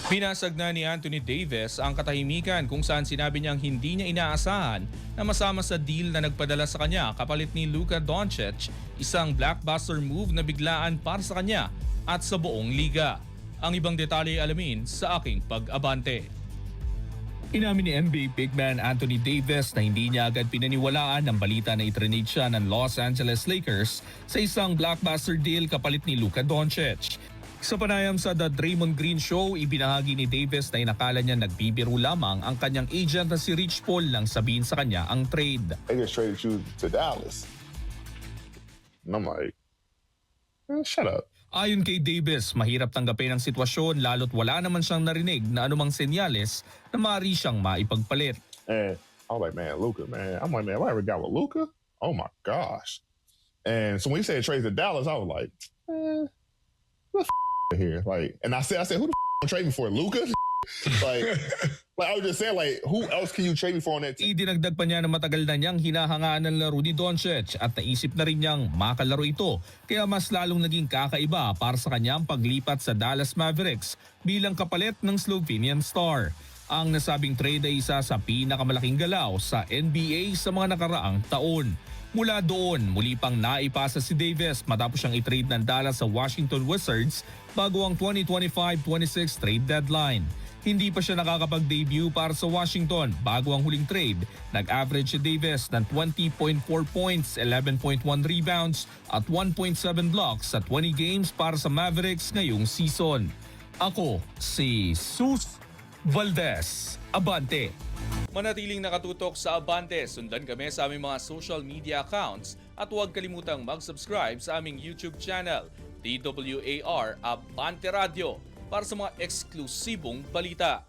Binasag na ni Anthony Davis ang katahimikan kung saan sinabi niyang hindi niya inaasahan na masama sa deal na nagpadala sa kanya kapalit ni Luka Doncic, isang blockbuster move na biglaan para sa kanya at sa buong liga. Ang ibang detalye alamin sa aking pag-abante. Inamin ni NBA big man Anthony Davis na hindi niya agad pinaniwalaan ang balita na itrenade siya ng Los Angeles Lakers sa isang blockbuster deal kapalit ni Luka Doncic. Sa panayam sa The Draymond Green Show, ibinahagi ni Davis na inakala niya nagbibiro lamang ang kanyang agent na si Rich Paul nang sabihin sa kanya ang trade. They just traded you to Dallas. And I'm like, man, shut up. Ayon kay Davis, mahirap tanggapin ang sitwasyon lalo't wala naman siyang narinig na anumang senyales na maaari siyang maipagpalit. And I was like, man, Luka, man. I'm like, man, have I ever got with Luka? Oh my gosh. And so when he said trade to Dallas, I was like, man, what the here? Like, and I said, who the trade me for? Luka? like I was just saying, like, who else can you trade me for on that team? Idinagdag pa niya na matagal na niyang hinahangaan ng laro ni Doncic at naisip na rin niyang makalaro ito. Kaya mas lalong naging kakaiba para sa kanyang paglipat sa Dallas Mavericks bilang kapalit ng Slovenian star. Ang nasabing trade ay isa sa pinakamalaking galaw sa NBA sa mga nakaraang taon. Mula doon, muli pang naipasa si Davis matapos siyang i-trade ng Dallas sa Washington Wizards bago ang 2025-26 trade deadline. Hindi pa siya nakakapag-debut para sa Washington bago ang huling trade. Nag-average si Davis ng 20.4 points, 11.1 rebounds at 1.7 blocks sa 20 games para sa Mavericks ngayong season. Ako si Sus Valdez. Abante! Manatiling nakatutok sa Abante, sundan kami sa aming mga social media accounts at huwag kalimutang mag-subscribe sa aming YouTube channel, DWAR Abante Radio, para sa mga eksklusibong balita.